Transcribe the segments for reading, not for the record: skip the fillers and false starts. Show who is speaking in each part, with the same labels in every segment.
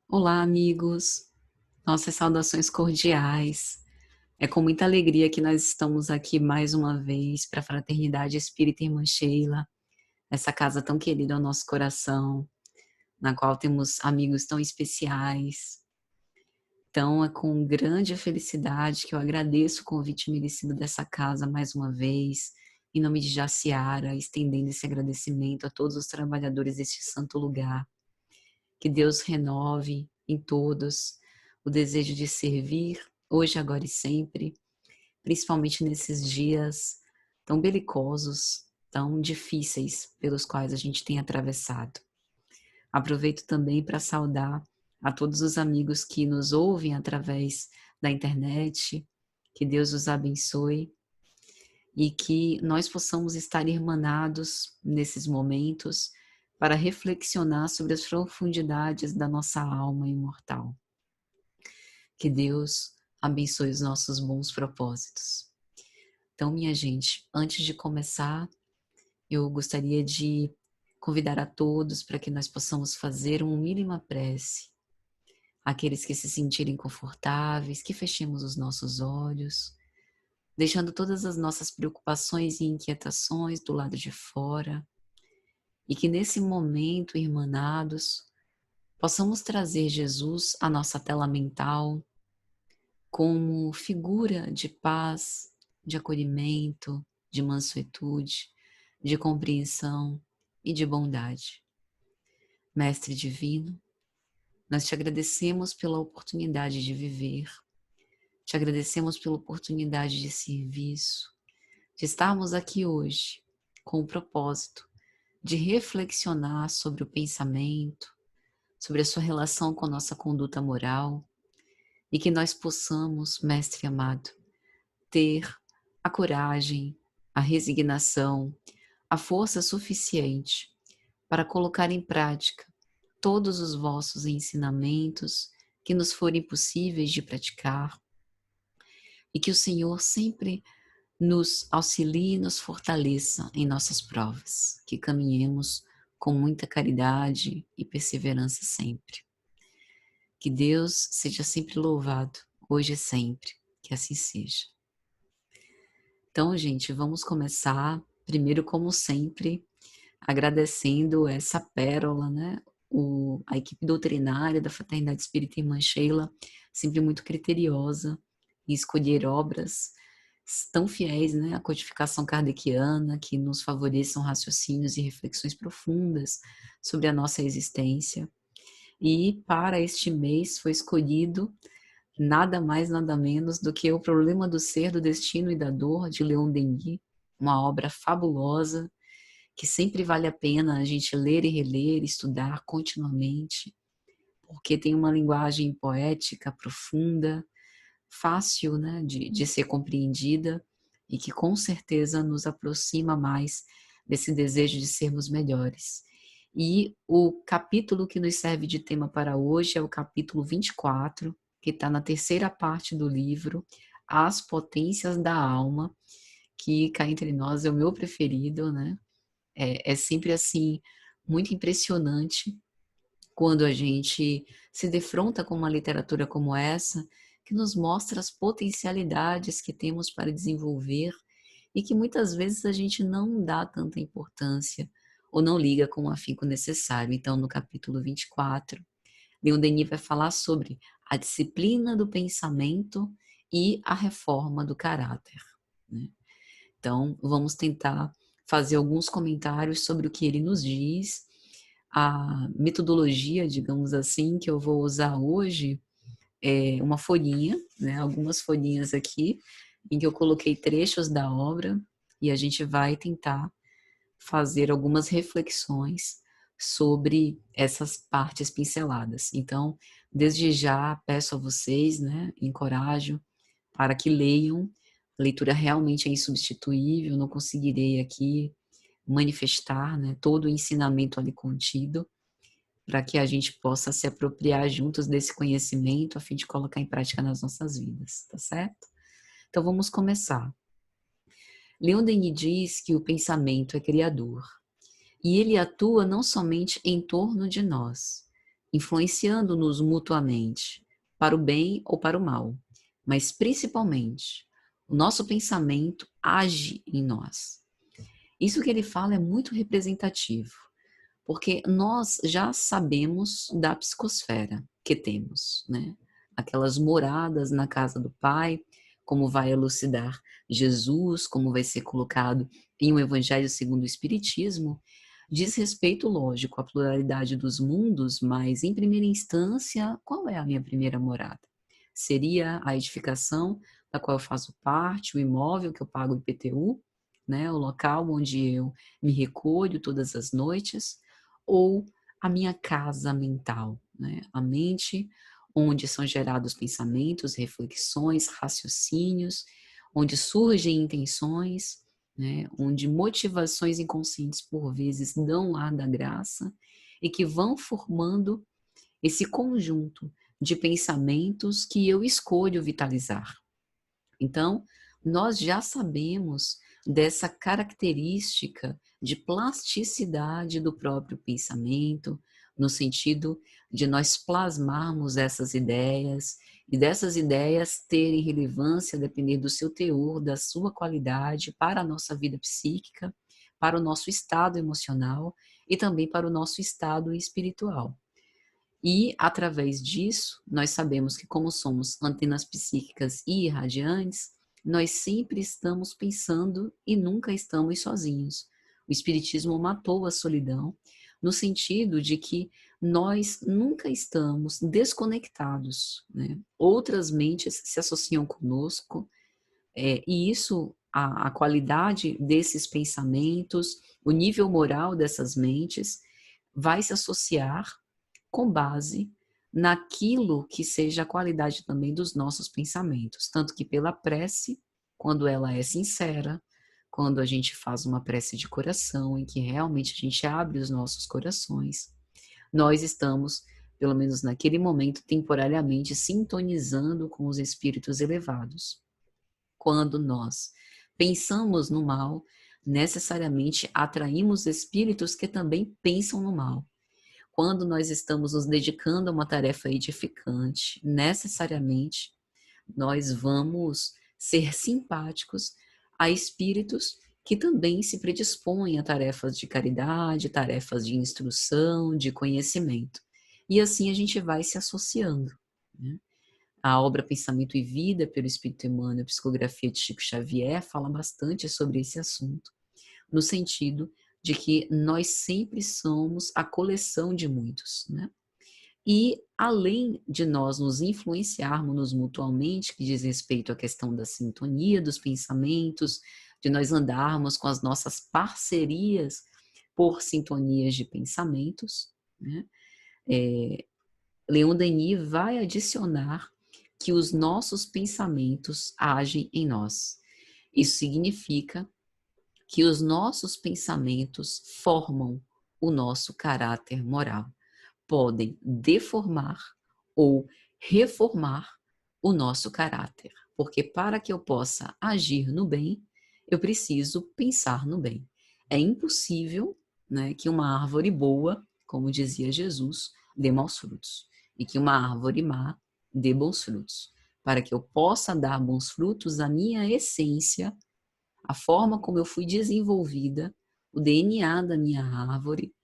Speaker 1: Olá, amigos. Nossas saudações cordiais. É com muita alegria que nós estamos aqui mais uma vez para a Fraternidade Espírita Irmã Sheila, essa casa tão querida ao nosso coração, na qual temos amigos tão especiais. Então, é com grande felicidade que eu agradeço o convite merecido dessa casa mais uma vez, em nome de Jaciara, estendendo esse agradecimento a todos os trabalhadores deste santo lugar. Que Deus renove em todos o desejo de servir, hoje, agora e sempre, principalmente nesses dias tão belicosos, tão difíceis pelos quais a gente tem atravessado. Aproveito também para saudar a todos os amigos que nos ouvem através da internet, que Deus os abençoe e que nós possamos estar irmanados nesses momentos para reflexionar sobre as profundidades da nossa alma imortal. Que Deus abençoe os nossos bons propósitos. Então, minha gente, antes de começar, eu gostaria de convidar a todos para que nós possamos fazer uma mínima prece. Aqueles que se sentirem confortáveis, que fechemos os nossos olhos, deixando todas as nossas preocupações e inquietações do lado de fora, e que nesse momento, irmanados, possamos trazer Jesus à nossa tela mental como figura de paz, de acolhimento, de mansuetude, de compreensão e de bondade. Mestre Divino, nós te agradecemos pela oportunidade de viver, te agradecemos pela oportunidade de serviço, de estarmos aqui hoje com o propósito de reflexionar sobre o pensamento, sobre a sua relação com a nossa conduta moral, e que nós possamos, Mestre amado, ter a coragem, a resignação, a força suficiente para colocar em prática todos os vossos ensinamentos que nos forem possíveis de praticar, e que o Senhor sempre nos auxilie e nos fortaleça em nossas provas, que caminhemos com muita caridade e perseverança sempre. Que Deus seja sempre louvado, hoje e sempre, que assim seja. Então, gente, vamos começar, primeiro, como sempre, agradecendo essa pérola, né? A equipe doutrinária da Fraternidade Espírita Irmã Sheila, sempre muito criteriosa em escolher obras tão fiéis, né, à codificação kardeciana, que nos favoreçam raciocínios e reflexões profundas sobre a nossa existência. E para este mês foi escolhido nada mais, nada menos do que O Problema do Ser, do Destino e da Dor, de Leon Denis, uma obra fabulosa, que sempre vale a pena a gente ler e reler, estudar continuamente, porque tem uma linguagem poética, profunda, fácil, né, de ser compreendida, e que com certeza nos aproxima mais desse desejo de sermos melhores. E o capítulo que nos serve de tema para hoje é o capítulo 24, que está na terceira parte do livro, As Potências da Alma, que cá entre nós é o meu preferido, né? É sempre assim, muito impressionante quando a gente se defronta com uma literatura como essa, que nos mostra as potencialidades que temos para desenvolver e que muitas vezes a gente não dá tanta importância ou não liga com o afinco necessário. Então, no capítulo 24, Leon Denis vai falar sobre a disciplina do pensamento e a reforma do caráter, né? Então, vamos tentar fazer alguns comentários sobre o que ele nos diz. A metodologia, digamos assim, que eu vou usar hoje é uma folhinha, né, algumas folhinhas aqui, em que eu coloquei trechos da obra, e a gente vai tentar fazer algumas reflexões sobre essas partes pinceladas. Então, desde já peço a vocês, né, encorajo para que leiam. A leitura realmente é insubstituível, não conseguirei aqui manifestar, né, todo o ensinamento ali contido, para que a gente possa se apropriar juntos desse conhecimento, a fim de colocar em prática nas nossas vidas, tá certo? Então vamos começar. Leon Denis diz que o pensamento é criador, e ele atua não somente em torno de nós, influenciando-nos mutuamente, para o bem ou para o mal. Mas, principalmente, o nosso pensamento age em nós. Isso que ele fala é muito representativo, porque nós já sabemos da psicosfera que temos, né? Aquelas moradas na casa do Pai, como vai elucidar Jesus, como vai ser colocado em um Evangelho segundo o Espiritismo, diz respeito, lógico, à pluralidade dos mundos, mas, em primeira instância, qual é a minha primeira morada? Seria a edificação da qual eu faço parte, o imóvel que eu pago o IPTU, né, o local onde eu me recolho todas as noites, ou a minha casa mental, né, a mente onde são gerados pensamentos, reflexões, raciocínios, onde surgem intenções, né, onde motivações inconscientes por vezes dão ar da graça e que vão formando esse conjunto de pensamentos que eu escolho vitalizar. Então, nós já sabemos dessa característica de plasticidade do próprio pensamento, no sentido de nós plasmarmos essas ideias e dessas ideias terem relevância a depender do seu teor, da sua qualidade para a nossa vida psíquica, para o nosso estado emocional e também para o nosso estado espiritual. E, através disso, nós sabemos que, como somos antenas psíquicas e irradiantes, nós sempre estamos pensando e nunca estamos sozinhos. O Espiritismo matou a solidão, no sentido de que nós nunca estamos desconectados, né? Outras mentes se associam conosco, e isso, a qualidade desses pensamentos, o nível moral dessas mentes, vai se associar com base naquilo que seja a qualidade também dos nossos pensamentos. Tanto que pela prece, quando ela é sincera, quando a gente faz uma prece de coração, em que realmente a gente abre os nossos corações, nós estamos, pelo menos naquele momento, temporariamente sintonizando com os espíritos elevados. Quando nós pensamos no mal, necessariamente atraímos espíritos que também pensam no mal. Quando nós estamos nos dedicando a uma tarefa edificante, necessariamente nós vamos ser simpáticos a espíritos que também se predispõem a tarefas de caridade, tarefas de instrução, de conhecimento. E assim a gente vai se associando, né? A obra Pensamento e Vida, pelo Espírito Emmanuel, a psicografia de Chico Xavier, fala bastante sobre esse assunto, no sentido de que nós sempre somos a coleção de muitos, né? E, além de nós nos influenciarmos mutuamente, que diz respeito à questão da sintonia dos pensamentos, de nós andarmos com as nossas parcerias por sintonias de pensamentos, né? Leon Denis vai adicionar que os nossos pensamentos agem em nós. Isso significa que os nossos pensamentos formam o nosso caráter moral. Podem deformar ou reformar o nosso caráter. Porque para que eu possa agir no bem, eu preciso pensar no bem. É impossível, né, que uma árvore boa, como dizia Jesus, dê maus frutos. E que uma árvore má dê bons frutos. Para que eu possa dar bons frutos, a minha essência, a forma como eu fui desenvolvida, o DNA da minha árvore,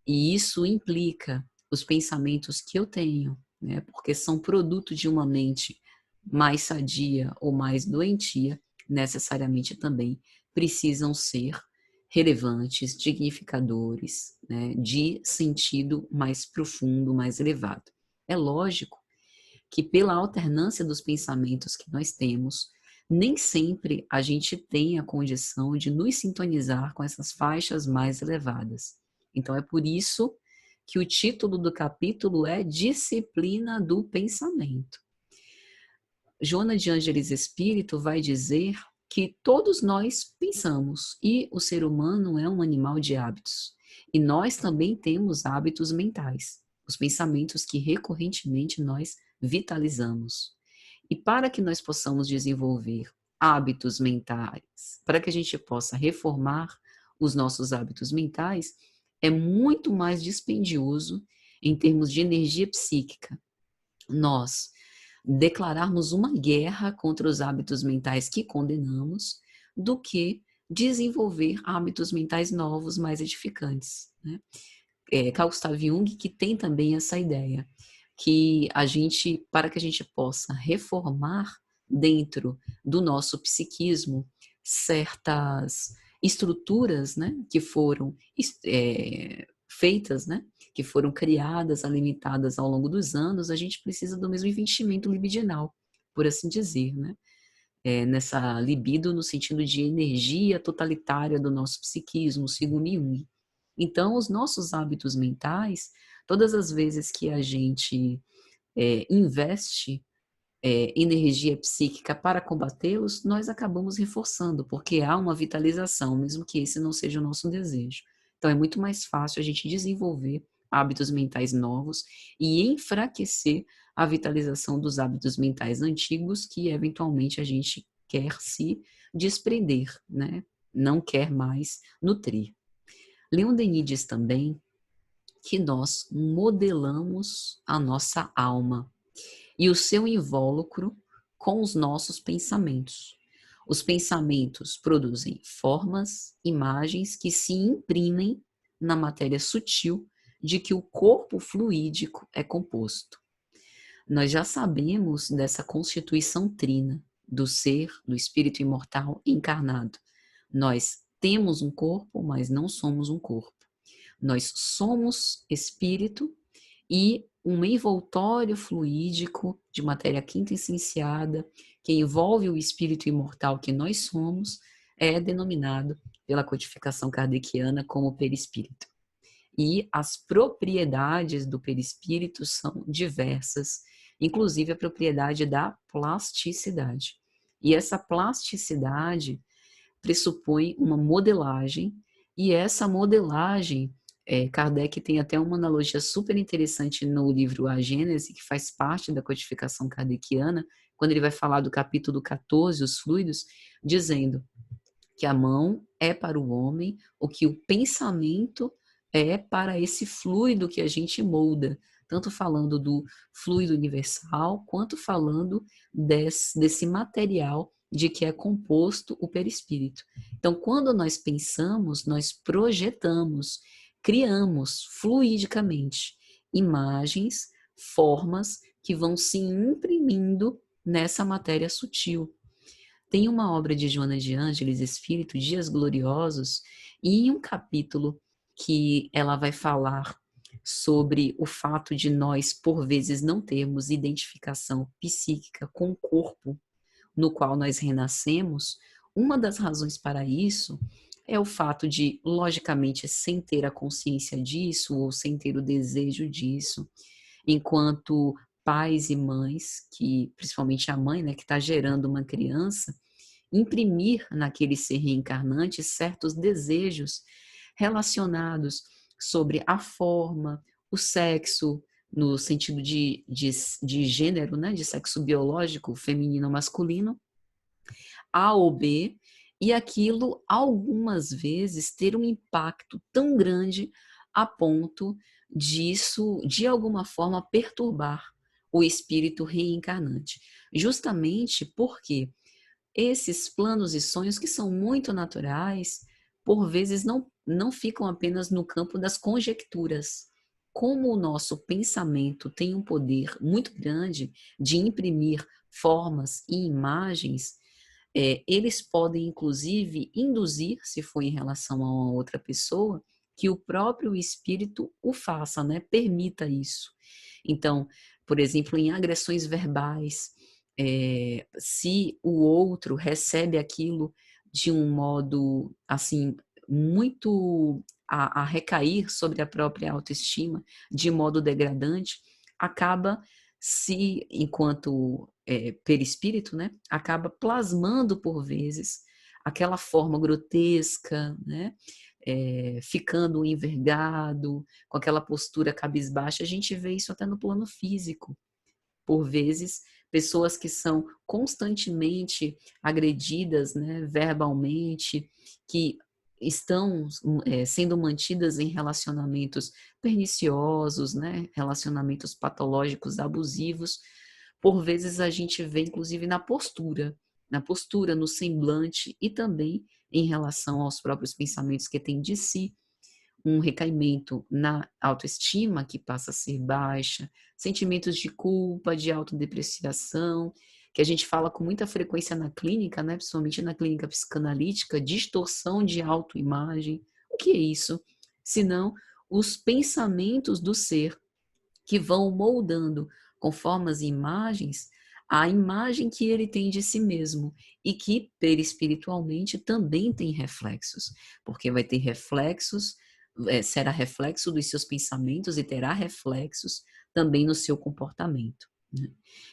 Speaker 1: e isso implica os pensamentos que eu tenho, né? Porque são produto de uma mente mais sadia ou mais doentia, necessariamente também precisam ser relevantes, dignificadores, né? De sentido mais profundo, mais elevado. É lógico que pela alternância dos pensamentos que nós temos, nem sempre a gente tem a condição de nos sintonizar com essas faixas mais elevadas. Então é por isso que o título do capítulo é Disciplina do Pensamento. Joana de Ângeles Espírito vai dizer que todos nós pensamos e o ser humano é um animal de hábitos. E nós também temos hábitos mentais, os pensamentos que recorrentemente nós vitalizamos. E para que nós possamos desenvolver hábitos mentais, para que a gente possa reformar os nossos hábitos mentais, é muito mais dispendioso em termos de energia psíquica, nós declararmos uma guerra contra os hábitos mentais que condenamos, do que desenvolver hábitos mentais novos, mais edificantes, né? Carl Gustav Jung, que tem também essa ideia, que para que a gente possa reformar dentro do nosso psiquismo certas estruturas, né, que foram feitas, né, que foram criadas, alimentadas ao longo dos anos, a gente precisa do mesmo investimento libidinal, por assim dizer, né? Nessa libido no sentido de energia totalitária do nosso psiquismo, segundo Jung. Então, os nossos hábitos mentais, todas as vezes que a gente investe energia psíquica para combatê-los, nós acabamos reforçando, porque há uma vitalização, mesmo que esse não seja o nosso desejo. Então, é muito mais fácil a gente desenvolver hábitos mentais novos e enfraquecer a vitalização dos hábitos mentais antigos que, eventualmente, a gente quer se desprender, né? Não quer mais nutrir. Leon Denis diz também que nós modelamos a nossa alma e o seu invólucro com os nossos pensamentos. Os pensamentos produzem formas, imagens que se imprimem na matéria sutil de que o corpo fluídico é composto. Nós já sabemos dessa constituição trina do ser, do espírito imortal encarnado. Nós temos um corpo, mas não somos um corpo. Nós somos espírito e um envoltório fluídico de matéria quinta essenciada que envolve o espírito imortal que nós somos é denominado pela codificação kardeciana como perispírito. E as propriedades do perispírito são diversas, inclusive a propriedade da plasticidade. E essa plasticidade pressupõe uma modelagem, e essa modelagem, Kardec tem até uma analogia super interessante no livro A Gênese, que faz parte da codificação kardeciana, quando ele vai falar do capítulo 14, os fluidos, dizendo que a mão é para o homem o que o pensamento é para esse fluido que a gente molda, tanto falando do fluido universal, quanto falando desse material de que é composto o perispírito. Então, quando nós pensamos, nós projetamos, criamos fluidicamente imagens, formas que vão se imprimindo nessa matéria sutil. Tem uma obra de Joana de Ângeles, Espírito, Dias Gloriosos, e em um capítulo que ela vai falar sobre o fato de nós, por vezes, não termos identificação psíquica com o corpo no qual nós renascemos, uma das razões para isso é o fato de, logicamente, sem ter a consciência disso ou sem ter o desejo disso, enquanto pais e mães, que principalmente a mãe, né, que está gerando uma criança, imprimir naquele ser reencarnante certos desejos relacionados sobre a forma, o sexo, no sentido de gênero, né, de sexo biológico, feminino ou masculino, A ou B, e aquilo, algumas vezes, ter um impacto tão grande a ponto disso, de alguma forma, perturbar o espírito reencarnante. Justamente porque esses planos e sonhos, que são muito naturais, por vezes não ficam apenas no campo das conjecturas. Como o nosso pensamento tem um poder muito grande de imprimir formas e imagens, eles podem, inclusive, induzir, se for em relação a uma outra pessoa, que o próprio espírito o faça, né? Permita isso. Então, por exemplo, em agressões verbais, se o outro recebe aquilo de um modo, assim, muito a recair sobre a própria autoestima, de modo degradante, acaba se, enquanto perispírito, né, acaba plasmando por vezes aquela forma grotesca, né, ficando envergado, com aquela postura cabisbaixa. A gente vê isso até no plano físico. Por vezes, pessoas que são constantemente agredidas, né, verbalmente, que estão sendo mantidas em relacionamentos perniciosos, né, relacionamentos patológicos, abusivos, por vezes a gente vê inclusive na postura, no semblante e também em relação aos próprios pensamentos que tem de si, um recaimento na autoestima que passa a ser baixa, sentimentos de culpa, de autodepreciação, que a gente fala com muita frequência na clínica, né, principalmente na clínica psicanalítica, distorção de autoimagem. O que é isso? Senão os pensamentos do ser que vão moldando com formas e imagens a imagem que ele tem de si mesmo e que perispiritualmente também tem reflexos, porque vai ter reflexos, será reflexo dos seus pensamentos e terá reflexos também no seu comportamento, né.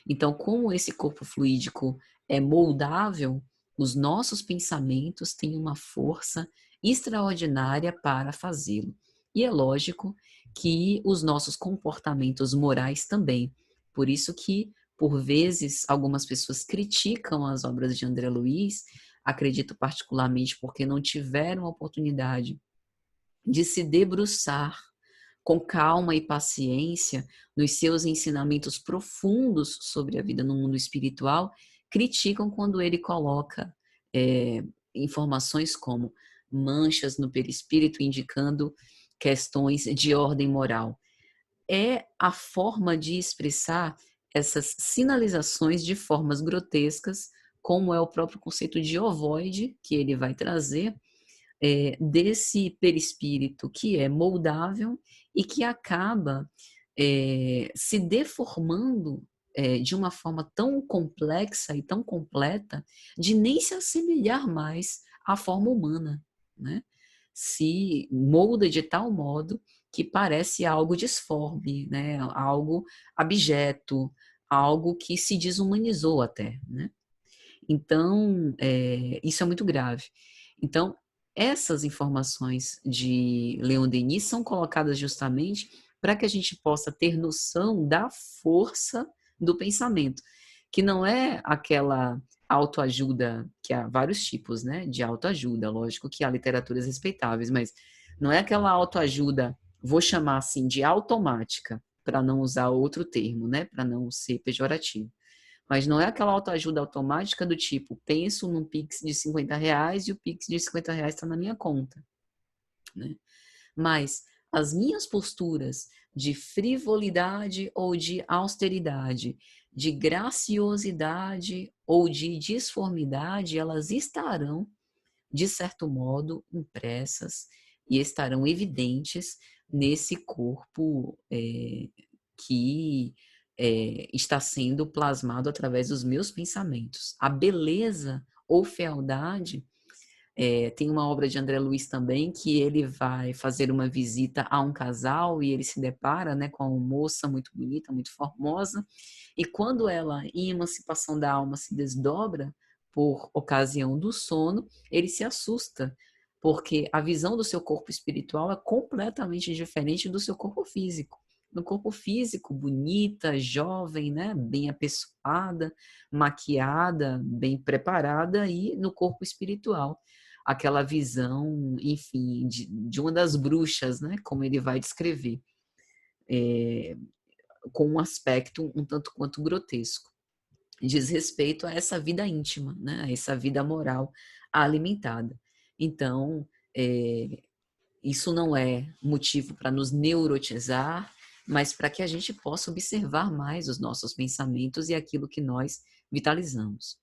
Speaker 1: Então, como esse corpo fluídico é moldável, os nossos pensamentos têm uma força extraordinária para fazê-lo. E é lógico que os nossos comportamentos morais também. Por isso que, por vezes, algumas pessoas criticam as obras de André Luiz, acredito particularmente porque não tiveram a oportunidade de se debruçar com calma e paciência nos seus ensinamentos profundos sobre a vida no mundo espiritual, criticam quando ele coloca informações como manchas no perispírito indicando questões de ordem moral. É a forma de expressar essas sinalizações de formas grotescas, como é o próprio conceito de ovoide que ele vai trazer, desse perispírito que é moldável e que acaba se deformando de uma forma tão complexa e tão completa, de nem se assemelhar mais à forma humana, né? Se molda de tal modo que parece algo disforme, né? Algo abjeto, algo que se desumanizou até, né? Então, isso é muito grave. Então, essas informações de Leon Denis são colocadas justamente para que a gente possa ter noção da força do pensamento, que não é aquela autoajuda, que há vários tipos, né, de autoajuda, lógico que há literaturas respeitáveis, mas não é aquela autoajuda, vou chamar assim, de automática, para não usar outro termo, né, para não ser pejorativo. Mas não é aquela autoajuda automática do tipo, penso num Pix de R$ 50 e o Pix de R$ 50 está na minha conta, né? Mas as minhas posturas de frivolidade ou de austeridade, de graciosidade ou de disformidade, elas estarão, de certo modo, impressas e estarão evidentes nesse corpo que está sendo plasmado através dos meus pensamentos. A beleza ou fealdade, tem uma obra de André Luiz também, que ele vai fazer uma visita a um casal e ele se depara, né, com uma moça muito bonita, muito formosa, e quando ela, em emancipação da alma, se desdobra por ocasião do sono, ele se assusta, porque a visão do seu corpo espiritual é completamente diferente do seu corpo físico. No corpo físico, bonita, jovem, né, bem apessoada, maquiada, bem preparada, e no corpo espiritual aquela visão, enfim, de uma das bruxas, né, como ele vai descrever, com um aspecto um tanto quanto grotesco. Diz respeito a essa vida íntima, né, a essa vida moral alimentada. Então, isso não é motivo para nos neurotizar, mas para que a gente possa observar mais os nossos pensamentos e aquilo que nós vitalizamos.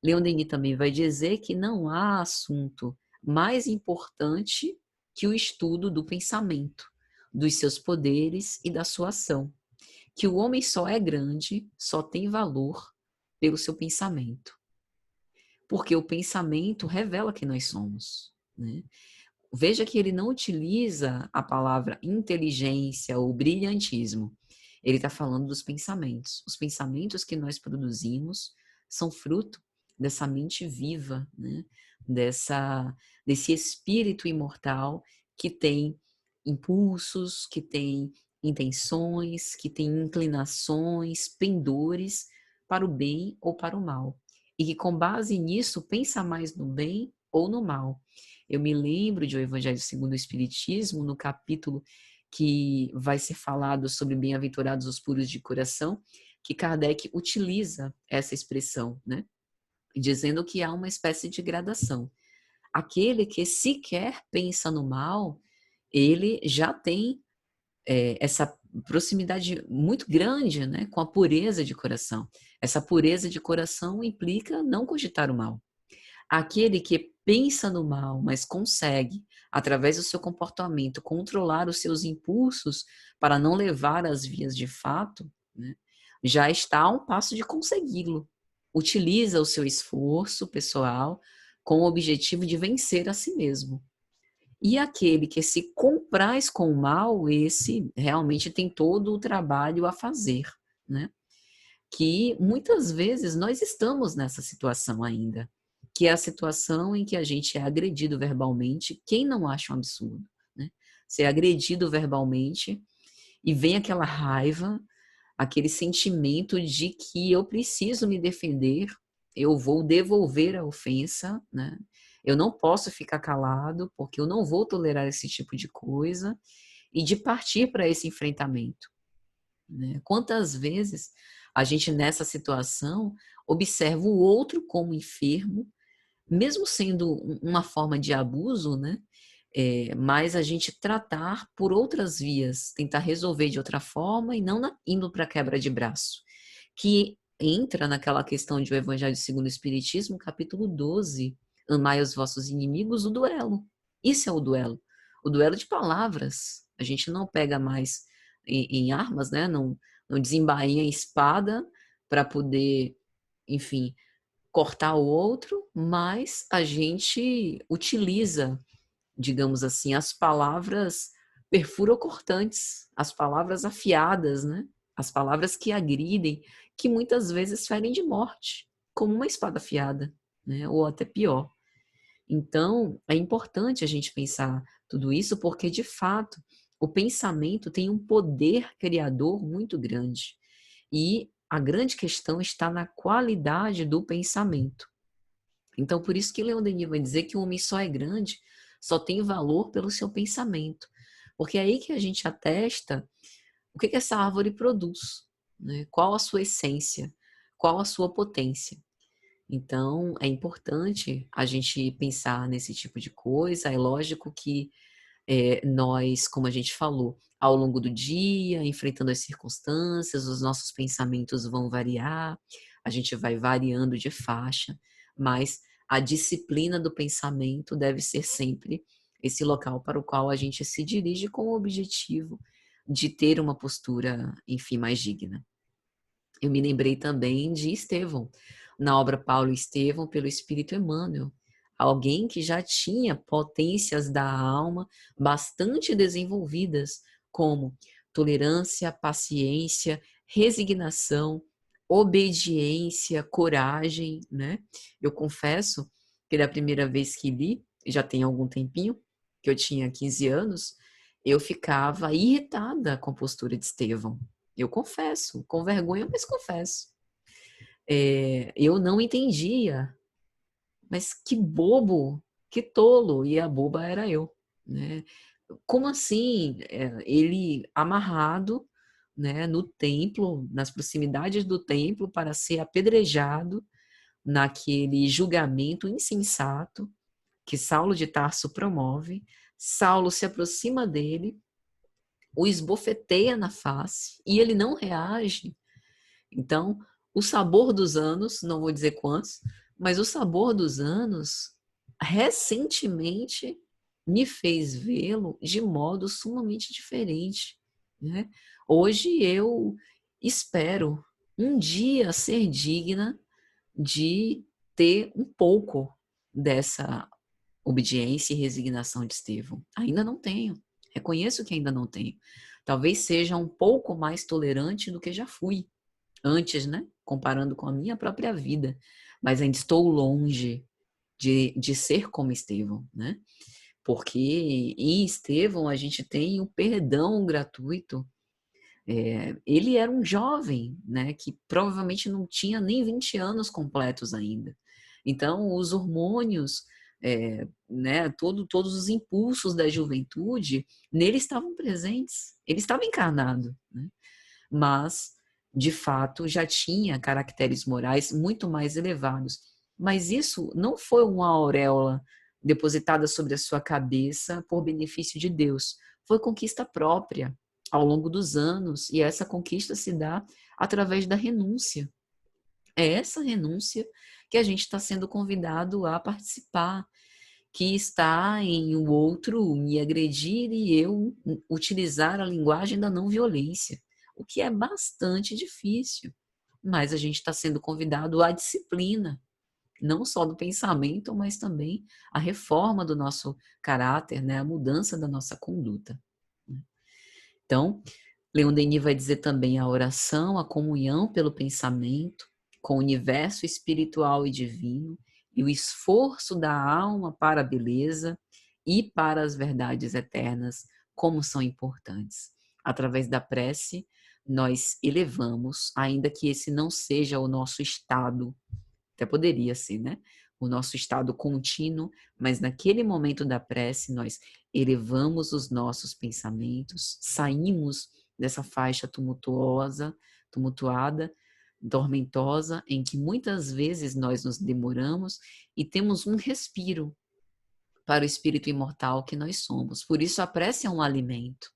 Speaker 1: Leon Denis também vai dizer que não há assunto mais importante que o estudo do pensamento, dos seus poderes e da sua ação, que o homem só é grande, só tem valor pelo seu pensamento, porque o pensamento revela quem nós somos, né? Veja que ele não utiliza a palavra inteligência ou brilhantismo. Ele está falando dos pensamentos. Os pensamentos que nós produzimos são fruto dessa mente viva, né? Desse espírito imortal que tem impulsos, que tem intenções, que tem inclinações, pendores para o bem ou para o mal. E que com base nisso pensa mais no bem ou no mal. Eu me lembro de O Evangelho segundo o Espiritismo, no capítulo que vai ser falado sobre bem-aventurados os puros de coração, que Kardec utiliza essa expressão, né? Dizendo que há uma espécie de gradação. Aquele que sequer pensa no mal, ele já tem essa proximidade muito grande, né, com a pureza de coração. Essa pureza de coração implica não cogitar o mal. Aquele que pensa no mal, mas consegue, através do seu comportamento, controlar os seus impulsos para não levar às vias de fato, né, já está a um passo de consegui-lo. Utiliza o seu esforço pessoal com o objetivo de vencer a si mesmo. E aquele que se compraz com o mal, esse realmente tem todo o trabalho a fazer, né? Que muitas vezes nós estamos nessa situação ainda, que é a situação em que a gente é agredido verbalmente, quem não acha um absurdo, né? Ser agredido verbalmente e vem aquela raiva, aquele sentimento de que eu preciso me defender, eu vou devolver a ofensa, né? Eu não posso ficar calado, porque eu não vou tolerar esse tipo de coisa, e de partir para esse enfrentamento, né? Quantas vezes a gente, nessa situação, observa o outro como enfermo, mesmo sendo uma forma de abuso, né? Mas a gente tratar por outras vias, tentar resolver de outra forma e não indo para quebra de braço, que entra naquela questão de O Evangelho segundo o Espiritismo, capítulo 12, amai os vossos inimigos, o duelo. Isso é o duelo de palavras. A gente não pega mais em armas, né? Não desembainha em espada para poder, enfim, cortar o outro, mas a gente utiliza, digamos assim, as palavras perfurocortantes, as palavras afiadas, né? As palavras que agridem, que muitas vezes ferem de morte, como uma espada afiada, né? Ou até pior. Então, é importante a gente pensar tudo isso, porque, de fato, o pensamento tem um poder criador muito grande. E a grande questão está na qualidade do pensamento. Então, por isso que Leon Denis vai dizer que o homem só é grande, só tem valor pelo seu pensamento. Porque é aí que a gente atesta o que essa árvore produz, né? Qual a sua essência, qual a sua potência. Então, é importante a gente pensar nesse tipo de coisa. É lógico que nós, como a gente falou, ao longo do dia, enfrentando as circunstâncias, os nossos pensamentos vão variar, a gente vai variando de faixa, mas a disciplina do pensamento deve ser sempre esse local para o qual a gente se dirige com o objetivo de ter uma postura, enfim, mais digna. Eu me lembrei também de Estevão, na obra Paulo e Estevão, pelo Espírito Emmanuel, alguém que já tinha potências da alma bastante desenvolvidas, como tolerância, paciência, resignação, obediência, coragem, né? Eu confesso que da primeira vez que li, já tem algum tempinho, que eu tinha 15 anos, eu ficava irritada com a postura de Estevão. Eu confesso, com vergonha, mas confesso. Eu não entendia, mas que bobo, que tolo, e a boba era eu, né? Como assim? Ele amarrado, né, no templo, nas proximidades do templo, para ser apedrejado naquele julgamento insensato que Saulo de Tarso promove. Saulo se aproxima dele, o esbofeteia na face e ele não reage. Então, o sabor dos anos, não vou dizer quantos, mas o sabor dos anos recentemente me fez vê-lo de modo sumamente diferente, né? Hoje eu espero um dia ser digna de ter um pouco dessa obediência e resignação de Estevão. Ainda não tenho. Reconheço que ainda não tenho. Talvez seja um pouco mais tolerante do que já fui antes, né? Comparando com a minha própria vida. Mas ainda estou longe de ser como Estevão, né? Porque em Estevão a gente tem o perdão gratuito. Ele era um jovem, né? Que provavelmente não tinha nem 20 anos completos ainda. Então, os hormônios né, todos os impulsos da juventude nele estavam presentes. Ele estava encarnado, né? Mas, de fato, já tinha caracteres morais muito mais elevados. Mas isso não foi uma auréola depositada sobre a sua cabeça por benefício de Deus. Foi conquista própria ao longo dos anos, e essa conquista se dá através da renúncia. É essa renúncia que a gente está sendo convidado a participar, que está em o outro me agredir e eu utilizar a linguagem da não violência, o que é bastante difícil. Mas a gente está sendo convidado à disciplina, não só do pensamento, mas também a reforma do nosso caráter, né? A mudança da nossa conduta. Então, Leon Denis vai dizer também a oração, a comunhão pelo pensamento, com o universo espiritual e divino, e o esforço da alma para a beleza e para as verdades eternas, como são importantes. Através da prece, nós elevamos, ainda que esse não seja o nosso estado, até poderia ser, né? O nosso estado contínuo, mas naquele momento da prece, nós elevamos os nossos pensamentos, saímos dessa faixa tumultuada, tormentosa, em que muitas vezes nós nos demoramos e temos um respiro para o espírito imortal que nós somos. Por isso a prece é um alimento,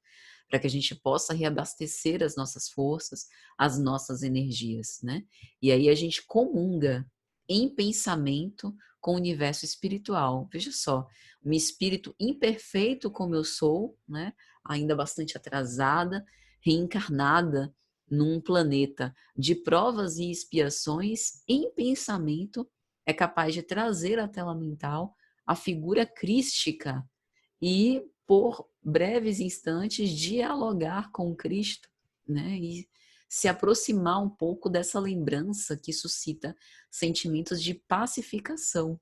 Speaker 1: para que a gente possa reabastecer as nossas forças, as nossas energias, né? E aí a gente comunga em pensamento com o universo espiritual. Veja só, um espírito imperfeito como eu sou, né? Ainda bastante atrasada, reencarnada num planeta de provas e expiações, em pensamento é capaz de trazer à tela mental a figura crística e, por breves instantes, dialogar com Cristo, né? E se aproximar um pouco dessa lembrança que suscita sentimentos de pacificação.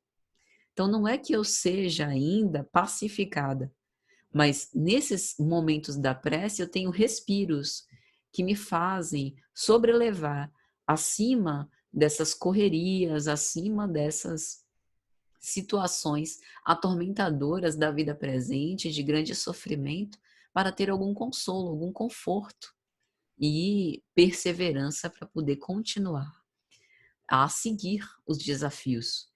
Speaker 1: Então, não é que eu seja ainda pacificada, mas nesses momentos da prece eu tenho respiros que me fazem sobrelevar acima dessas correrias, acima dessas situações atormentadoras da vida presente, de grande sofrimento, para ter algum consolo, algum conforto e perseverança para poder continuar a seguir os desafios.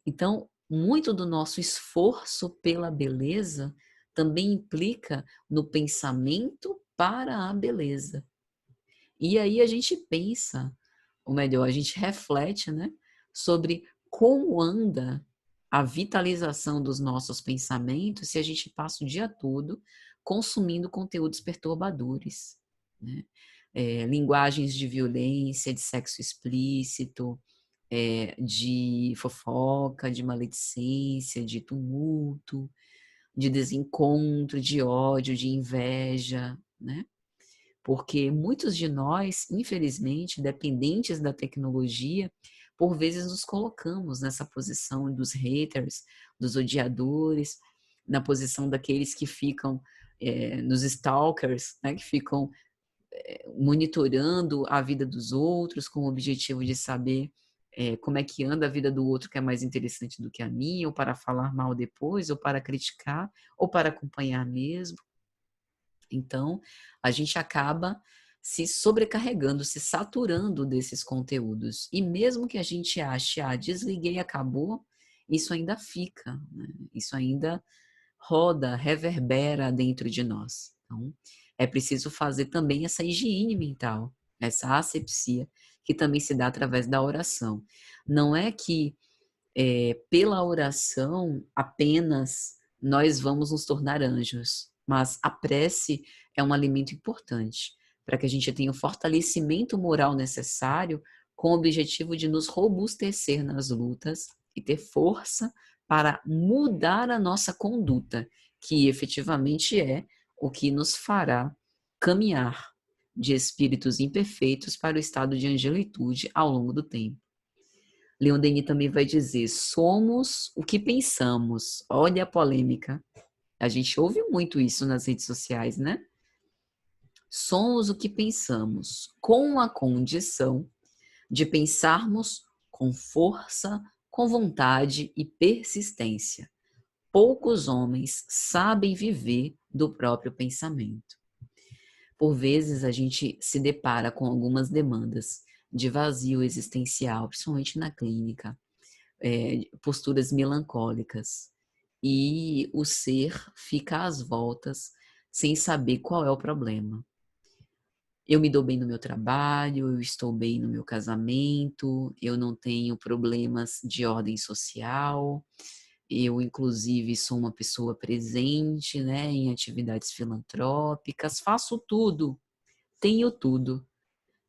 Speaker 1: Então, muito do nosso esforço pela beleza também implica no pensamento para a beleza. E aí a gente pensa, ou melhor, a gente reflete, né, sobre como anda a vitalização dos nossos pensamentos se a gente passa o dia todo consumindo conteúdos perturbadores, né? Linguagens de violência, de sexo explícito, de fofoca, de maledicência, de tumulto, de desencontro, de ódio, de inveja, né? Porque muitos de nós, infelizmente, dependentes da tecnologia, por vezes nos colocamos nessa posição dos haters, dos odiadores, na posição daqueles que ficam nos stalkers, né, que ficam monitorando a vida dos outros com o objetivo de saber como é que anda a vida do outro que é mais interessante do que a minha, ou para falar mal depois, ou para criticar, ou para acompanhar mesmo. Então, a gente acaba se sobrecarregando, se saturando desses conteúdos. E mesmo que a gente ache, desliguei e acabou, isso ainda fica, né? Isso ainda roda, reverbera dentro de nós. Então, é preciso fazer também essa higiene mental, essa asepsia, que também se dá através da oração. Não é que pela oração apenas nós vamos nos tornar anjos, mas a prece é um alimento importante para que a gente tenha o fortalecimento moral necessário com o objetivo de nos robustecer nas lutas e ter força para mudar a nossa conduta, que efetivamente é o que nos fará caminhar de espíritos imperfeitos para o estado de angelitude ao longo do tempo. Leon Denis também vai dizer, somos o que pensamos. Olha a polêmica. A gente ouve muito isso nas redes sociais, né? Somos o que pensamos, com a condição de pensarmos com força com vontade e persistência. Poucos homens sabem viver do próprio pensamento. Por vezes a gente se depara com algumas demandas de vazio existencial, principalmente na clínica, posturas melancólicas, e o ser fica às voltas sem saber qual é o problema. Eu me dou bem no meu trabalho, eu estou bem no meu casamento, eu não tenho problemas de ordem social, eu, inclusive, sou uma pessoa presente, né, em atividades filantrópicas, faço tudo, tenho tudo.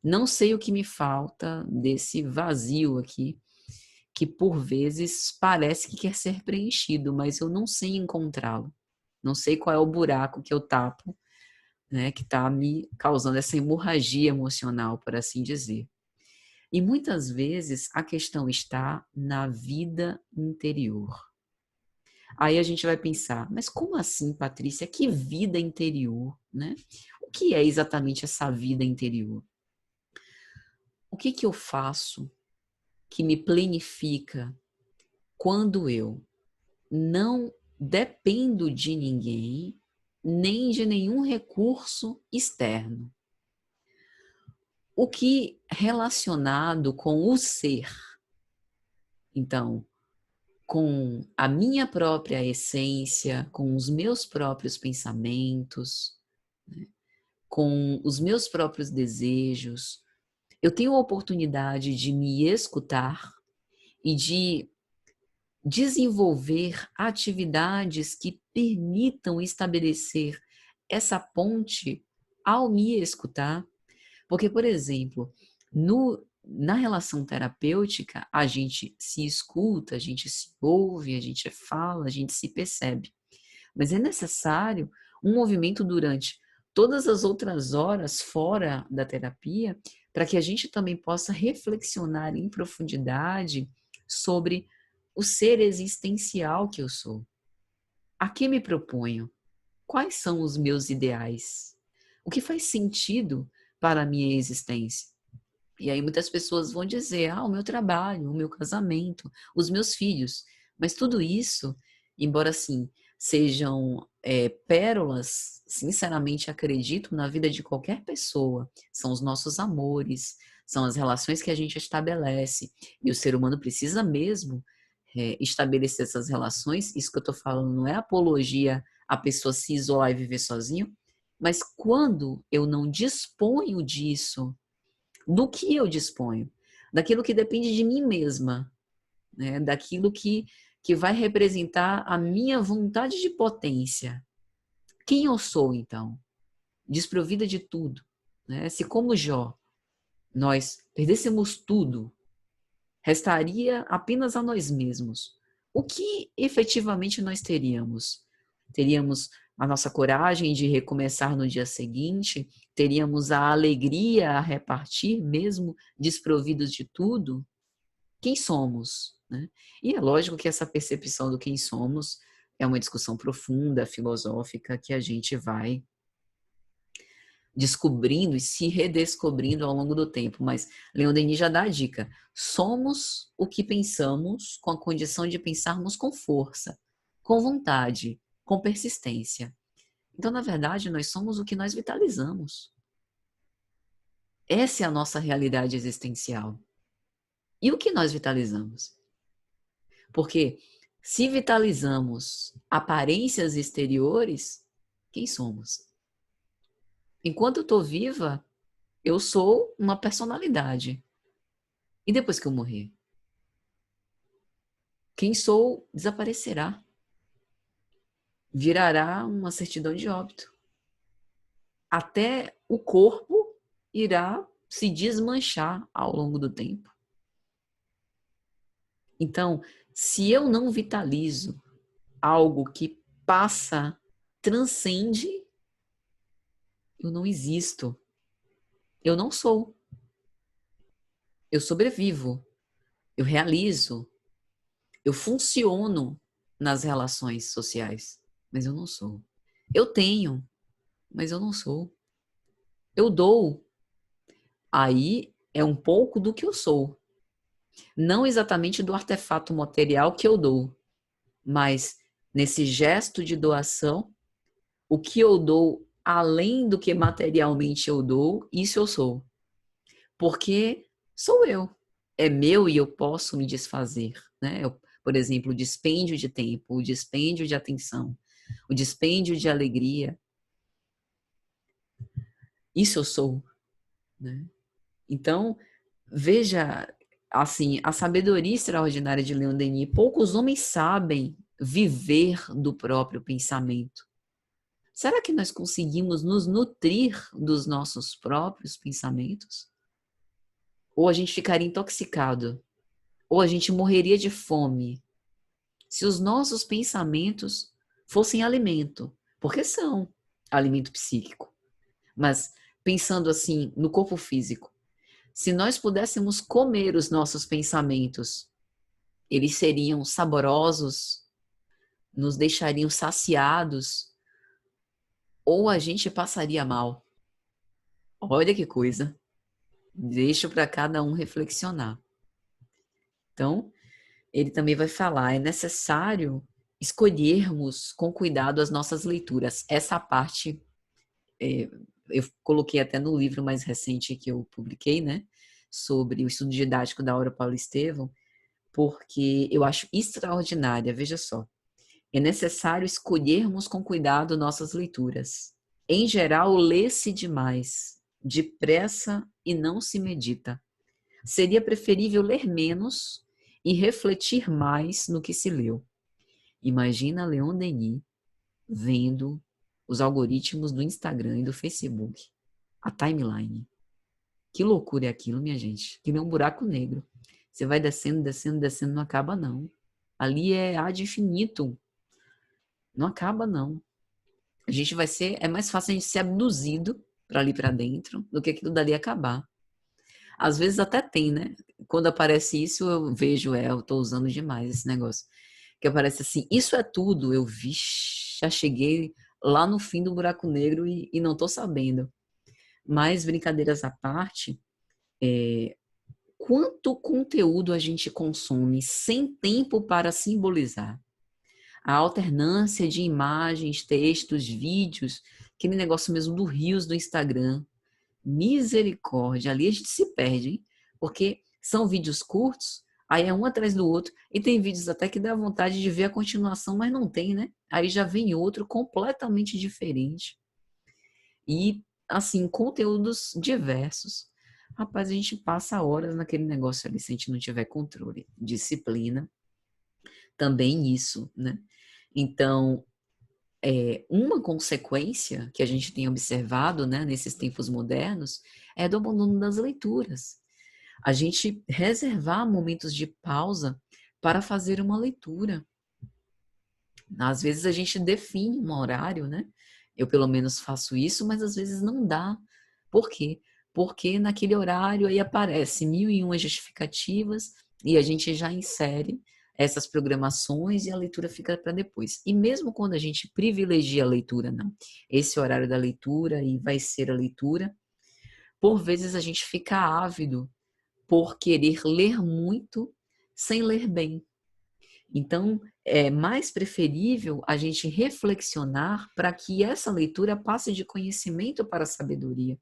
Speaker 1: Não sei o que me falta desse vazio aqui, que por vezes parece que quer ser preenchido, mas eu não sei encontrá-lo. Não sei qual é o buraco que eu tapo, né, que está me causando essa hemorragia emocional, por assim dizer. E muitas vezes a questão está na vida interior. Aí a gente vai pensar, mas como assim, Patrícia? Que vida interior, né? O que é exatamente essa vida interior? O que eu faço que me plenifica quando eu não dependo de ninguém, nem de nenhum recurso externo? O que relacionado com o ser, então, com a minha própria essência, com os meus próprios pensamentos, né, com os meus próprios desejos, eu tenho a oportunidade de me escutar e de desenvolver atividades que permitam estabelecer essa ponte ao me escutar. Porque, por exemplo, na relação terapêutica, a gente se escuta, a gente se ouve, a gente fala, a gente se percebe. Mas é necessário um movimento durante todas as outras horas fora da terapia, para que a gente também possa reflexionar em profundidade sobre o ser existencial que eu sou. A que me proponho? Quais são os meus ideais? O que faz sentido para a minha existência? E aí muitas pessoas vão dizer, o meu trabalho, o meu casamento, os meus filhos. Mas tudo isso, embora assim sejam pérolas, sinceramente acredito na vida de qualquer pessoa. São os nossos amores, são as relações que a gente estabelece. E o ser humano precisa mesmo estabelecer essas relações. Isso que eu estou falando não é apologia a pessoa se isolar e viver sozinho, mas quando eu não disponho disso, do que eu disponho, daquilo que depende de mim mesma, né? Daquilo que vai representar a minha vontade de potência. Quem eu sou, então? Desprovida de tudo, né? Se como Jó, nós perdêssemos tudo, restaria apenas a nós mesmos. O que efetivamente nós teríamos? Teríamos a nossa coragem de recomeçar no dia seguinte? Teríamos a alegria a repartir, mesmo desprovidos de tudo? Quem somos? Né? E é lógico que essa percepção do quem somos é uma discussão profunda, filosófica, que a gente vai descobrindo e se redescobrindo ao longo do tempo. Mas Leon Denis já dá a dica. Somos o que pensamos, com a condição de pensarmos com força, com vontade, com persistência. Então, na verdade, nós somos o que nós vitalizamos. Essa é a nossa realidade existencial. E o que nós vitalizamos? Porque se vitalizamos aparências exteriores, quem somos? Enquanto eu estou viva, eu sou uma personalidade. E depois que eu morrer? Quem sou desaparecerá. Virará uma certidão de óbito. Até o corpo irá se desmanchar ao longo do tempo. Então, se eu não vitalizo algo que passa, transcende, eu não existo. Eu não sou. Eu sobrevivo. Eu realizo. Eu funciono nas relações sociais, mas eu não sou. Eu tenho, mas eu não sou. Eu dou. Aí é um pouco do que eu sou. Não exatamente do artefato material que eu dou, mas nesse gesto de doação, o que eu dou além do que materialmente eu dou, isso eu sou. Porque sou eu. É meu e eu posso me desfazer, né? Por exemplo, o dispêndio de tempo, o dispêndio de atenção, o dispêndio de alegria. Isso eu sou, né? Então, veja, assim, a sabedoria extraordinária de Leon Denis. Poucos homens sabem viver do próprio pensamento. Será que nós conseguimos nos nutrir dos nossos próprios pensamentos? Ou a gente ficaria intoxicado? Ou a gente morreria de fome se os nossos pensamentos fossem alimento? Porque são alimento psíquico. Mas pensando assim no corpo físico, se nós pudéssemos comer os nossos pensamentos, eles seriam saborosos, nos deixariam saciados, ou a gente passaria mal. Olha que coisa. Deixo para cada um reflexionar. Então, ele também vai falar, é necessário escolhermos com cuidado as nossas leituras. Essa parte, eu coloquei até no livro mais recente que eu publiquei, né? Sobre o estudo didático da Aura Paulo Estevam, porque eu acho extraordinária, veja só. É necessário escolhermos com cuidado nossas leituras. Em geral, lê-se demais, depressa e não se medita. Seria preferível ler menos e refletir mais no que se leu. Imagina Leon Denis vendo os algoritmos do Instagram e do Facebook, a timeline. Que loucura é aquilo, minha gente? Que nem um buraco negro. Você vai descendo, descendo, descendo, não acaba não. Ali é ad infinitum. Não acaba não. A gente vai ser, é mais fácil a gente ser abduzido para ali para dentro do que aquilo dali acabar. Às vezes até tem, né? Quando aparece isso, eu vejo, eu tô usando demais esse negócio. Que aparece assim, isso é tudo. Eu vi, já cheguei lá no fim do buraco negro e não tô sabendo. Mas, brincadeiras à parte, quanto conteúdo a gente consome sem tempo para simbolizar? A alternância de imagens, textos, vídeos, aquele negócio mesmo do rios do Instagram. Misericórdia, ali a gente se perde, hein? Porque são vídeos curtos, aí é um atrás do outro, e tem vídeos até que dá vontade de ver a continuação, mas não tem, né? Aí já vem outro completamente diferente. E, assim, conteúdos diversos. Rapaz, a gente passa horas naquele negócio ali se a gente não tiver controle. Disciplina, também isso, né? Então, uma consequência que a gente tem observado, né, nesses tempos modernos é do abandono das leituras. A gente reservar momentos de pausa para fazer uma leitura. Às vezes a gente define um horário, né? Eu pelo menos faço isso, mas às vezes não dá. Por quê? Porque naquele horário aí aparece mil e uma justificativas e a gente já insere essas programações e a leitura fica para depois. E mesmo quando a gente privilegia a leitura, não, esse horário da leitura e vai ser a leitura, por vezes a gente fica ávido por querer ler muito sem ler bem. Então, é mais preferível a gente reflexionar para que essa leitura passe de conhecimento para a sabedoria,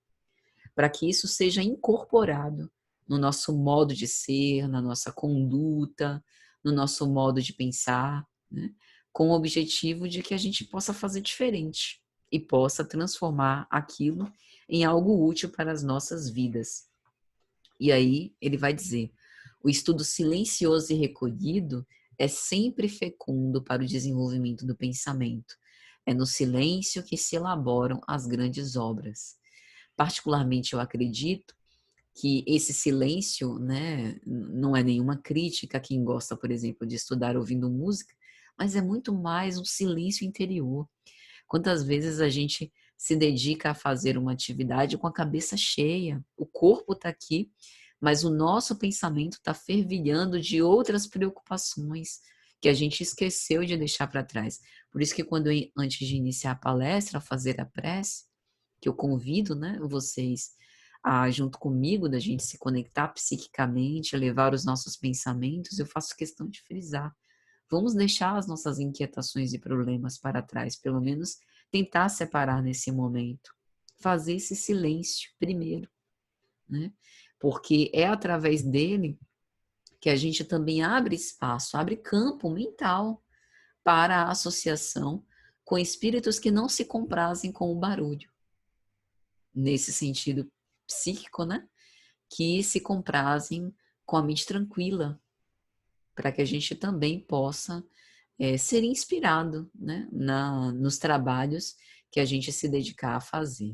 Speaker 1: para que isso seja incorporado no nosso modo de ser, na nossa conduta, no nosso modo de pensar, né? Com o objetivo de que a gente possa fazer diferente e possa transformar aquilo em algo útil para as nossas vidas. E aí ele vai dizer: o estudo silencioso e recolhido é sempre fecundo para o desenvolvimento do pensamento. É no silêncio que se elaboram as grandes obras. Particularmente, eu acredito que esse silêncio, né, não é nenhuma crítica a quem gosta, por exemplo, de estudar ouvindo música, mas é muito mais um silêncio interior. Quantas vezes a gente se dedica a fazer uma atividade com a cabeça cheia, o corpo está aqui, mas o nosso pensamento está fervilhando de outras preocupações que a gente esqueceu de deixar para trás. Por isso que quando antes de iniciar a palestra, a fazer a prece, que eu convido, né, vocês junto comigo, da gente se conectar psiquicamente, elevar os nossos pensamentos, eu faço questão de frisar. Vamos deixar as nossas inquietações e problemas para trás, pelo menos tentar separar nesse momento. Fazer esse silêncio primeiro, né? Porque é através dele que a gente também abre espaço, abre campo mental para a associação com espíritos que não se comprazem com o barulho. Nesse sentido psíquico, né? Que se comprazem com a mente tranquila, para que a gente também possa ser inspirado, né, nos trabalhos que a gente se dedicar a fazer.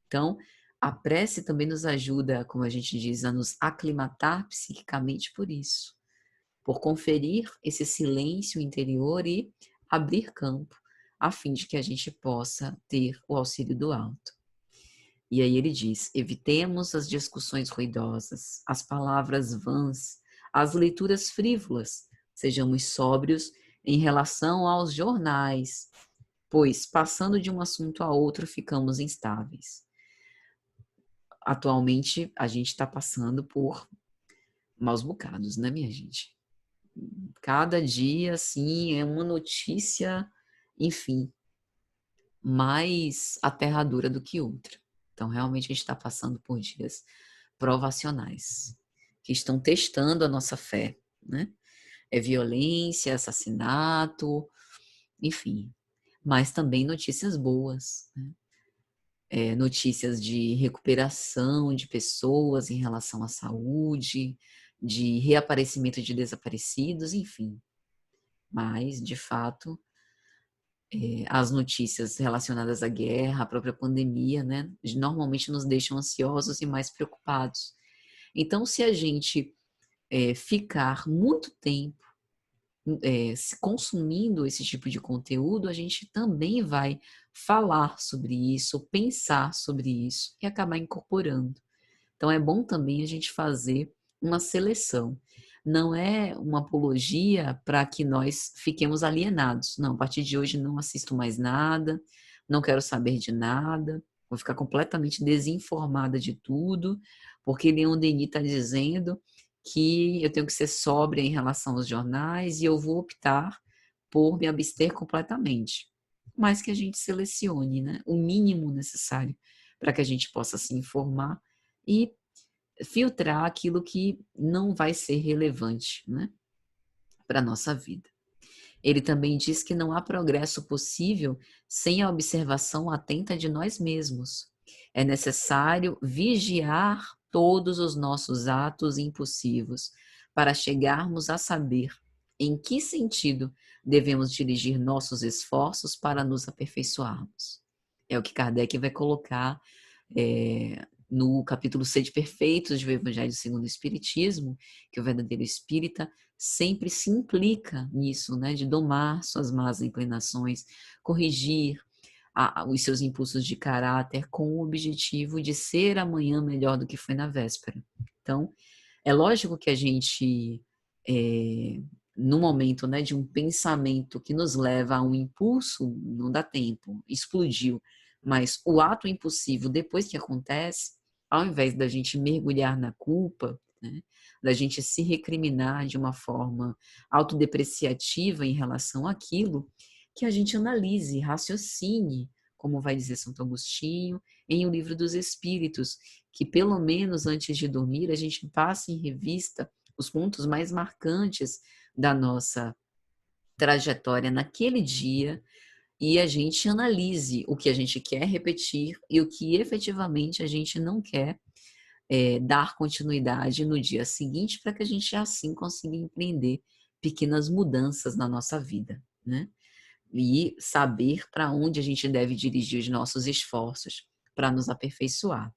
Speaker 1: Então, a prece também nos ajuda, como a gente diz, a nos aclimatar psiquicamente por isso, por conferir esse silêncio interior e abrir campo, a fim de que a gente possa ter o auxílio do alto. E aí ele diz: evitemos as discussões ruidosas, as palavras vãs, as leituras frívolas, sejamos sóbrios em relação aos jornais, pois, passando de um assunto a outro, ficamos instáveis. Atualmente, a gente está passando por maus bocados, né, minha gente? Cada dia, assim, é uma notícia, enfim, mais aterradora do que outra. Então, realmente, a gente está passando por dias provacionais, que estão testando a nossa fé, né? É violência, assassinato, enfim. Mas também notícias boas, né? Notícias de recuperação de pessoas em relação à saúde, de reaparecimento de desaparecidos, enfim. Mas, de fato, as notícias relacionadas à guerra, à própria pandemia, né, normalmente nos deixam ansiosos e mais preocupados. Então, se a gente ficar muito tempo se consumindo esse tipo de conteúdo, a gente também vai falar sobre isso, pensar sobre isso e acabar incorporando. Então, é bom também a gente fazer uma seleção. Não é uma apologia para que nós fiquemos alienados. Não, a partir de hoje não assisto mais nada, não quero saber de nada, vou ficar completamente desinformada de tudo, porque Leon Denis está dizendo que eu tenho que ser sóbria em relação aos jornais e eu vou optar por me abster completamente. Mas que a gente selecione, né, o mínimo necessário para que a gente possa se informar e filtrar aquilo que não vai ser relevante, né, para a nossa vida. Ele também diz que não há progresso possível sem a observação atenta de nós mesmos. É necessário vigiar todos os nossos atos impulsivos para chegarmos a saber em que sentido devemos dirigir nossos esforços para nos aperfeiçoarmos. É o que Kardec vai colocar no capítulo 6 Perfeitos do Evangelho segundo o Espiritismo, que o verdadeiro espírita sempre se implica nisso, né, de domar suas más inclinações, corrigir os seus impulsos de caráter com o objetivo de ser amanhã melhor do que foi na véspera. Então, é lógico que a gente, no momento, né, de um pensamento que nos leva a um impulso, não dá tempo, explodiu, mas o ato impulsivo, depois que acontece, ao invés da gente mergulhar na culpa, né, da gente se recriminar de uma forma autodepreciativa em relação àquilo, que a gente analise, raciocine, como vai dizer Santo Agostinho, em O Livro dos Espíritos, que pelo menos antes de dormir a gente passe em revista os pontos mais marcantes da nossa trajetória naquele dia e a gente analise o que a gente quer repetir e o que efetivamente a gente não quer dar continuidade no dia seguinte para que a gente assim consiga empreender pequenas mudanças na nossa vida, né? E saber para onde a gente deve dirigir os nossos esforços para nos aperfeiçoar.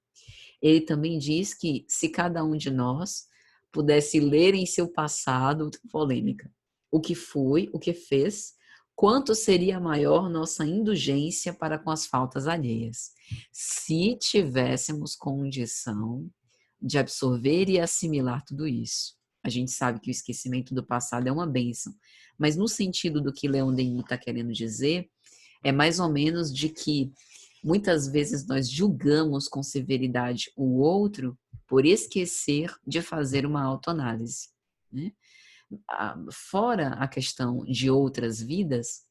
Speaker 1: Ele também diz que se cada um de nós pudesse ler em seu passado, polêmica, o que foi, o que fez, quanto seria maior nossa indulgência para com as faltas alheias, se tivéssemos condição de absorver e assimilar tudo isso. A gente sabe que o esquecimento do passado é uma bênção, mas no sentido do que Leon Denis está querendo dizer, é mais ou menos de que Muitas vezes nós julgamos com severidade o outro por esquecer de fazer uma autoanálise, né? Fora a questão de outras vidas,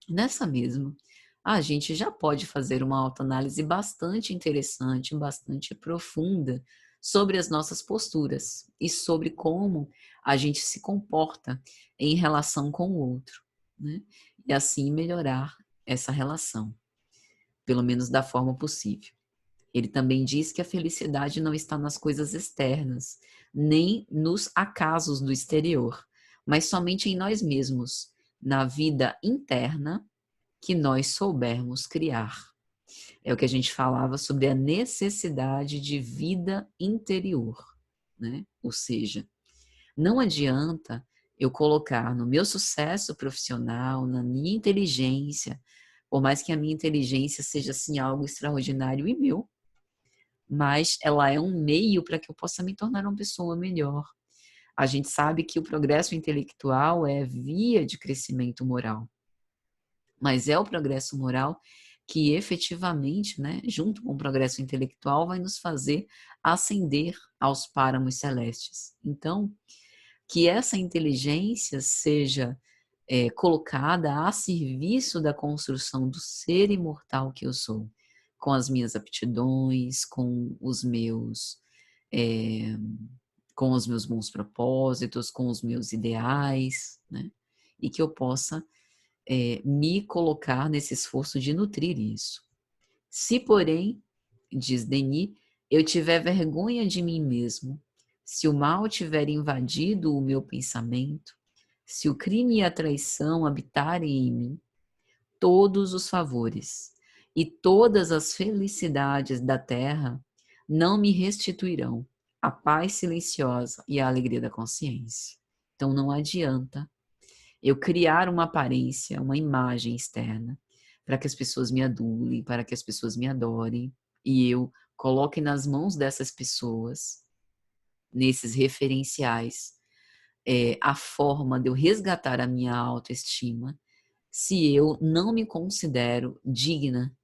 Speaker 1: nessa mesma, a gente já pode fazer uma autoanálise bastante interessante, bastante profunda sobre as nossas posturas e sobre como a gente se comporta em relação com o outro, né? E assim melhorar essa relação, pelo menos da forma possível. Ele também diz que a felicidade não está nas coisas externas, nem nos acasos do exterior, mas somente em nós mesmos, na vida interna que nós soubermos criar. É o que a gente falava sobre a necessidade de vida interior, né? Ou seja, não adianta eu colocar no meu sucesso profissional, na minha inteligência, por mais que a minha inteligência seja assim algo extraordinário e meu, mas ela é um meio para que eu possa me tornar uma pessoa melhor. A gente sabe que o progresso intelectual é via de crescimento moral, mas é o progresso moral que efetivamente, né, junto com o progresso intelectual, vai nos fazer ascender aos páramos celestes. Então, que essa inteligência seja colocada a serviço da construção do ser imortal que eu sou, com as minhas aptidões, eh, com os meus bons propósitos, com os meus ideais, né? E que eu possa me colocar nesse esforço de nutrir isso. Se, porém, diz Denis, eu tiver vergonha de mim mesmo, se o mal tiver invadido o meu pensamento, se o crime e a traição habitarem em mim, todos os favores e todas as felicidades da terra não me restituirão a paz silenciosa e a alegria da consciência. Então não adianta eu criar uma aparência, uma imagem externa, para que as pessoas me adulem, para que as pessoas me adorem, e eu coloque nas mãos dessas pessoas, nesses referenciais, a forma de eu resgatar a minha autoestima, se eu não me considero digna,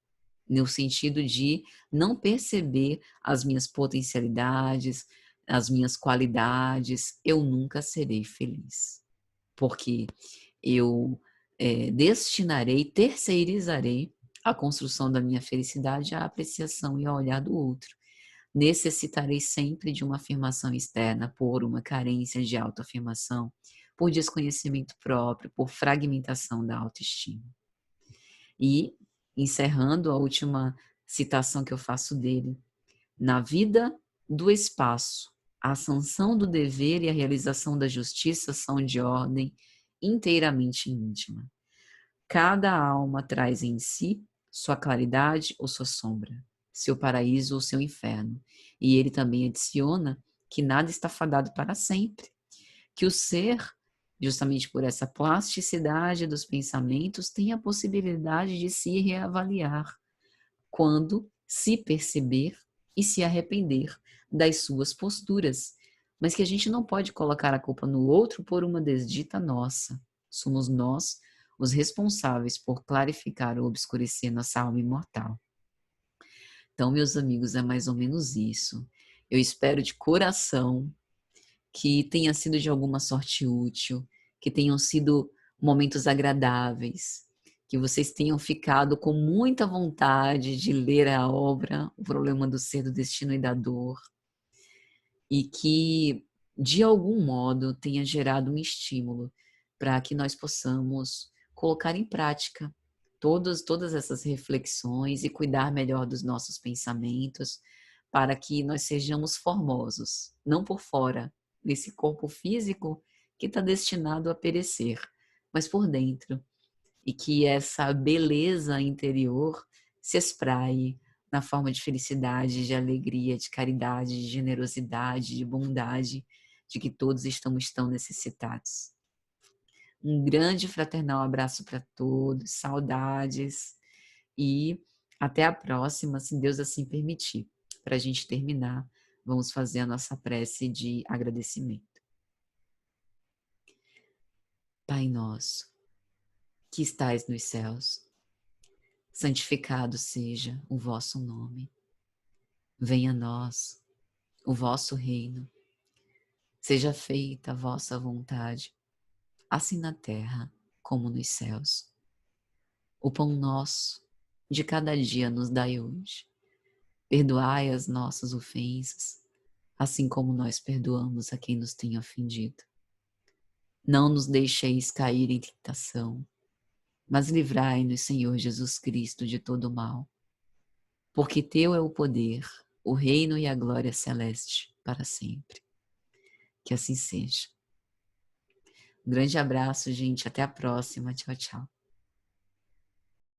Speaker 1: no sentido de não perceber as minhas potencialidades, as minhas qualidades, eu nunca serei feliz. Porque eu destinarei, terceirizarei a construção da minha felicidade à apreciação e ao olhar do outro. Necessitarei sempre de uma afirmação externa por uma carência de autoafirmação, por desconhecimento próprio, por fragmentação da autoestima. E, encerrando a última citação que eu faço dele, na vida do espaço, a sanção do dever e a realização da justiça são de ordem inteiramente íntima. Cada alma traz em si sua claridade ou sua sombra, seu paraíso ou seu inferno. E ele também adiciona que nada está fadado para sempre, que o ser, justamente por essa plasticidade dos pensamentos, tem a possibilidade de se reavaliar quando se perceber e se arrepender das suas posturas, mas que a gente não pode colocar a culpa no outro por uma desdita nossa. Somos nós os responsáveis por clarificar ou obscurecer nossa alma imortal. Então, meus amigos, é mais ou menos isso. Eu espero de coração que tenha sido de alguma sorte útil, que tenham sido momentos agradáveis, que vocês tenham ficado com muita vontade de ler a obra O Problema do Ser, do Destino e da Dor, e que, de algum modo, tenha gerado um estímulo para que nós possamos colocar em prática todas essas reflexões e cuidar melhor dos nossos pensamentos, para que nós sejamos formosos, não por fora, nesse corpo físico que está destinado a perecer, mas por dentro, e que essa beleza interior se espraie na forma de felicidade, de alegria, de caridade, de generosidade, de bondade, de que todos estamos tão necessitados. Um grande fraternal abraço para todos, saudades e até a próxima, se Deus assim permitir. Para a gente terminar, vamos fazer a nossa prece de agradecimento. Pai nosso, que estais nos céus, santificado seja o vosso nome. Venha a nós o vosso reino. Seja feita a vossa vontade, assim na terra como nos céus. O pão nosso de cada dia nos dai hoje. Perdoai as nossas ofensas, assim como nós perdoamos a quem nos tem ofendido. Não nos deixeis cair em tentação, mas livrai-nos, Senhor Jesus Cristo, de todo mal. Porque teu é o poder, o reino e a glória celeste para sempre. Que assim seja. Um grande abraço, gente. Até a próxima. Tchau, tchau.